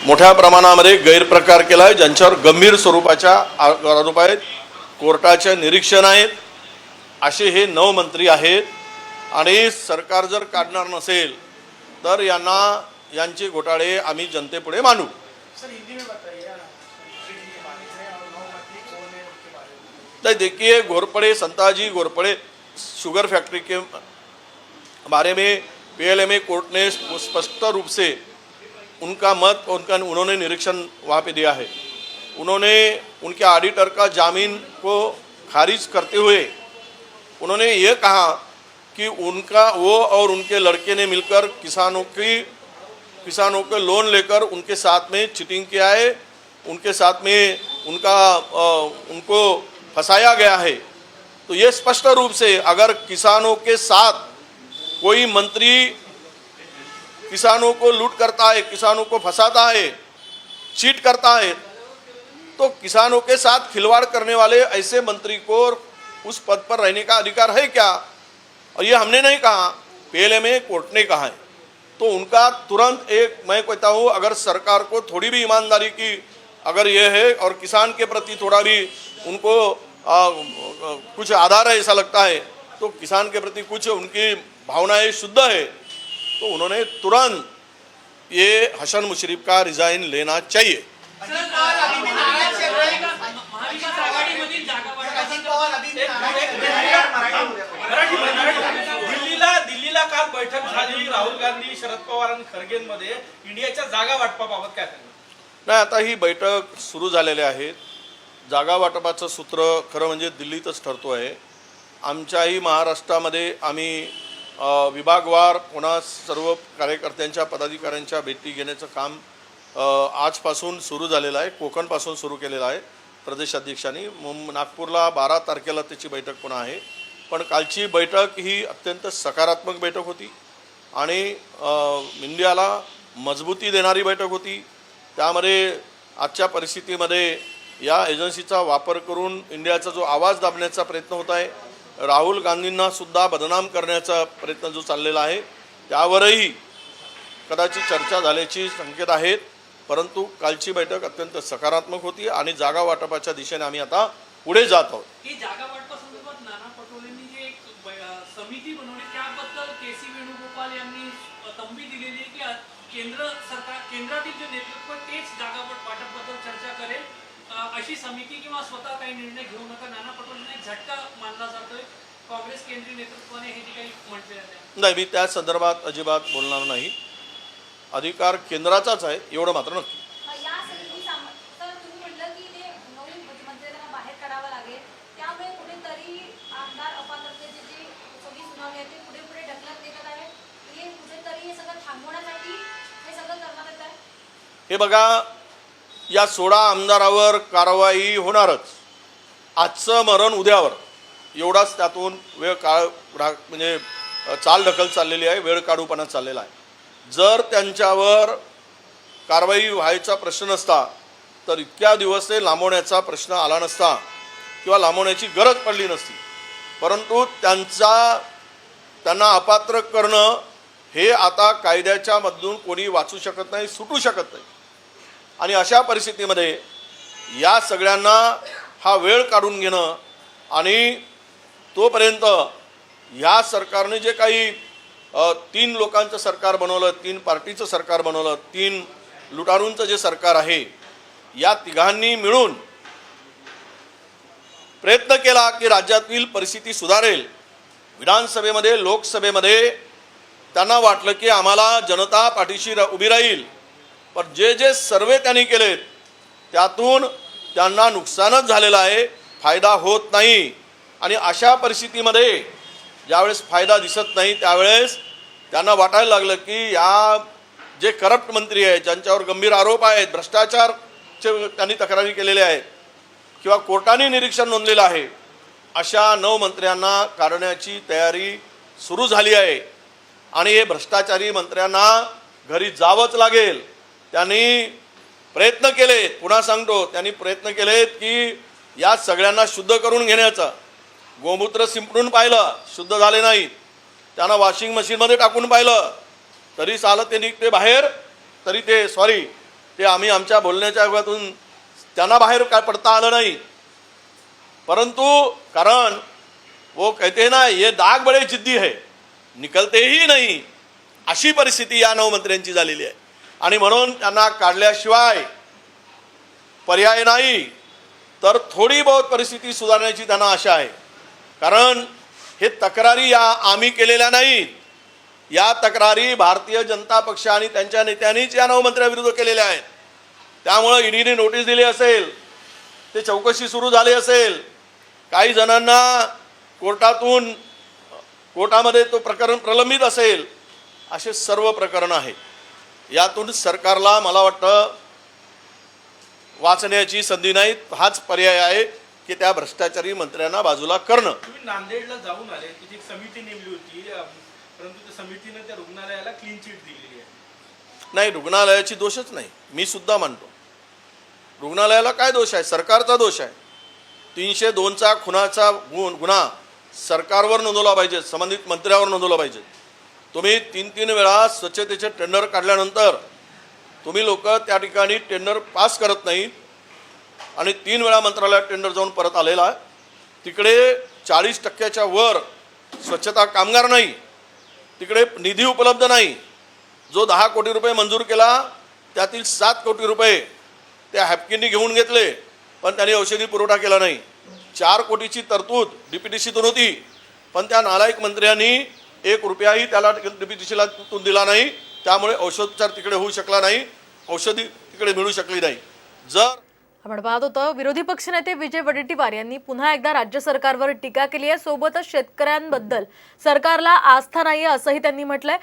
मोठ्या प्रमाणामध्ये गैरप्रकार केला आहे, ज्यांच्यावर गंभीर स्वरूपाच्या आरोप आहेत, कोर्टाचे निरीक्षण आहेत, असे हे 9 मंत्री आहेत। आणि सरकार जर काढणार नसेल तर यांचे घोटाळे आम्ही जनतेपुढे मांडू। देखिए, घोरपड़े संताजी घोरपड़े शुगर फैक्ट्री के बारे में पीएलएमए कोर्ट ने स्पष्ट रूप से उनका मत उन्होंने निरीक्षण वहाँ पे दिया है। उन्होंने उनके ऑडिटर का जामीन को खारिज करते हुए उन्होंने ये कहा कि वो और उनके लड़के ने मिलकर किसानों के लोन लेकर उनके साथ में चीटिंग किया है, उनके साथ में उनको फंसाया गया है। तो ये स्पष्ट रूप से अगर किसानों के साथ कोई मंत्री किसानों को लूट करता है, किसानों को फंसाता है, चीट करता है, तो किसानों के साथ खिलवाड़ करने वाले ऐसे मंत्री को उस पद पर रहने का अधिकार है क्या? और ये हमने नहीं कहा, पीएलएमए कोर्ट ने कहा है। तो उनका तुरंत मैं कहता हूँ, अगर सरकार को थोड़ी भी ईमानदारी की अगर ये है और किसान के प्रति थोड़ा भी उनको कुछ आधार है ऐसा लगता है, तो किसान के प्रति कुछ उनकी भावनाएं शुद्ध है, तो उन्होंने तुरंत ये हसन मुशर्रफ का रिजाइन लेना चाहिए। दिल्लीला काल बैठक झाली, राहुल गांधी शरद पवार आणि खरगेंमध्ये इंडियाच्या जागा वाटपाबाबत काय सांगणार? नाही, आता ही बैठक सुरू झालेली आहे। जागा वाटपाचं सूत्र खरं म्हणजे दिल्लीतच ठरतो आहे। आमच्याही महाराष्ट्रामध्ये आम्ही विभागवार पुन्हा सर्व कार्यकर्त्यांच्या पदाधिकाऱ्यांच्या भेटी घेण्याचं काम आजपासून सुरू झालेलं आहे। कोकणपासून सुरू केलेलं आहे प्रदेशाध्यक्षांनी। नागपूरला 12 तारखेला त्याची बैठक पुन्हा आहे। पण कालची बैठक ही अत्यंत सकारात्मक बैठक होती आणि इंडियाला मजबूती देणारी बैठक होती। त्यामध्ये आजच्या परिस्थितीमध्ये या एजन्सीचा वापर करून इंडियाचा जो आवाज दाबण्याचा प्रयत्न होत आहे, राहुल गांधींना सुद्धा बदनाम करण्याचा प्रयत्न जो चाललेला आहे, त्यावरही कदाचित चर्चा झाल्याची संकेत आहेत। परंतु कालची बैठक अत्यंत सकारात्मक होती आणि जागा वाटपाच्या दिशेने आम्ही आता पुढे जात आहोत। ही जागा वाटपासंदर्भात नाना पटोलेंनी जी एक समिती बनवली, त्याबद्दल केसी वेणुगोपाल यांनी तंबी दिलेली आहे की केंद्रातील जे नेतृत्व तेच जागा वाटपाबद्दल चर्चा करेल, अशी समिती किंवा स्वतः काही निर्णय घेऊ नका। नाना पटोलेंना एक झटका मानला जातोय काँग्रेस केंद्रीय नेतृत्वाने हे जे काही म्हटले आहे। नाही, मी त्या संदर्भात अजिबात बोलणार नाही। अधिकार केंद्राचाच आहे एवढं मात्र नक्की। हे बघा, या 16 आमदारावर कारवाई होणारच। आजचं मरण उद्यावर एवढाच त्यातून वेळ म्हणजे चालढकल चाललेली आहे, वेळ काढूपणा चाललेला आहे। जर त्यांच्यावर कारवाई व्हायचा प्रश्न नसता तर इतक्या दिवस ते लांबवण्याचा प्रश्न आला नसता किंवा लांबवण्याची गरज पडली नसती। परंतु त्यांना अपात्र करणं हे आता कायद्याच्या मधून कोणी वाचू शकत नाही, सुटू शकत नाही। आणि अशा परिस्थितीमध्ये या सगळ्यांना हा वेळ काढून घेणं आणि तोपर्यंत या सरकारने जे काही 3 लोकांचं सरकार बनवलं, 3 पार्टीचं सरकार बनवलं, 3 लुटारूंचं जे सरकार आहे, या तिघांनी मिळून प्रयत्न केला की राज्यातील परिस्थिती सुधारेल। विधानसभेमध्ये लोकसभेमध्ये त्यांना वाटलं की आम्हाला जनता पाठीशी उभी राहील, पण जे सर्वे त्यांनी केलेत त्यातून त्यांना नुकसानच झालेलं आहे, फायदा होत नाही। आणि अशा परिस्थितीमध्ये ज्यावेळेस फायदा दिसत नाही त्यावेळेस त्यांना वाटायला लागलं की या जे करप्ट मंत्री आहेत, ज्यांच्यावर गंभीर आरोप आहेत, भ्रष्टाचारचे त्यांनी तक्रारी केलेल्या आहेत किंवा कोर्टाने निरीक्षण नोंदलेलं आहे, अशा 9 मंत्र्यांना काढण्याची तयारी सुरू झाली आहे। आणि हे भ्रष्टाचारी मंत्र्यांना घरी जावंच लागेल। त्यांनी प्रयत्न केले, पुन्हा सांगतो, त्यांनी प्रयत्न केलेत की या सगळ्यांना शुद्ध करून घेण्याचा। गोमूत्र शिंपडून पाहिलं, शुद्ध झाले नाहीत। त्यांना वॉशिंग मशीनमध्ये टाकून पाहिलं, तरी चालत ते निघते बाहेर, तरी ते ते आम्ही आमच्या बोलण्याच्या युगातून त्यांना बाहेर काय पडता आलं नाही, परंतु कारण वो कहते हैं ना ये दाग बड़े जिद्दी है निकलते ही नहीं, अशी परिस्थिती या 9 मंत्र्यांची झालेली आहे आणि म्हणून त्यांना काढल्याशिवाय पर्याय नाही. तर थोडी बहुत परिस्थिती सुधारण्याची त्यांना आशा आहे, कारण हे तक्रारी या आम्ही केलेल्या नाहीत, या तक्रारी भारतीय जनता पक्ष आणि त्यांच्या नेत्यांनीच या 9 मंत्र्यांविरुद्ध केलेल्या आहेत. त्यामुळे ईडीने नोटीस दिली असेल, ते चौकशी सुरू झाली असेल, काही जणांना कोर्टामध्ये तो प्रकरण प्रलंबित असेल, असे सर्व प्रकरण आहे. यातून सरकारला मला वाटतं वाचण्याची संधी नाही, हाच पर्याय आहे की त्या भ्रष्टाचारी मंत्र्यांना बाजूला करणं. तुम्ही नांदेडला जाऊन आले, तिथे एक समिती नेमली होती, परंतु त्या समितीने त्या रुग्णालयाला क्लीन चिट दिलेली आहे. नाही, रुग्णालयाची दोषच नाही, मी सुद्धा मानतो. रुग्णालयाला काय दोष आहे? सरकारचा दोष आहे. 302चा खुनाचा गुन्हा सरकारवर नोंदवला पाहिजे, संबंधित मंत्र्यावर नोंदवला पाहिजे. तुम्ही 3 वेळा स्वच्छतेचे टेंडर काढल्यानंतर तुम्ही लोक त्या ठिकाणी टेंडर पास करत नाही आणि 3 वेळा मंत्रालयात टेंडर जाऊन परत आलेला आहे. तिकडे 40% वर स्वच्छता कामगार नाही, तिकडे निधी उपलब्ध नाही. जो 10 कोटी रुपये मंजूर केला त्यातील 7 कोटी रुपये त्या हॅपकिननी घेऊन घेतले, पण त्यांनी औषधी पुरवठा केला नाही. 4 कोटीची तरतूद डीपीटीसीतून होती, पण त्या नालायक मंत्र्यांनी 1 रुपयाही त्याला डीपीटीसीला दिला नाही. त्यामुळे औषधोपचार तिकडे होऊ शकला नाही, औषधी तिकडे मिळू शकली नाही. जर आपण पाहत होतो विरोधी पक्षनेते विजय वडेट्टीवार यांनी पुन्हा एकदा राज्य सरकारवर टीका केली आहे. सोबतच शेतकऱ्यांबद्दल सरकारला आस्था नाही असंही त्यांनी म्हटलंय.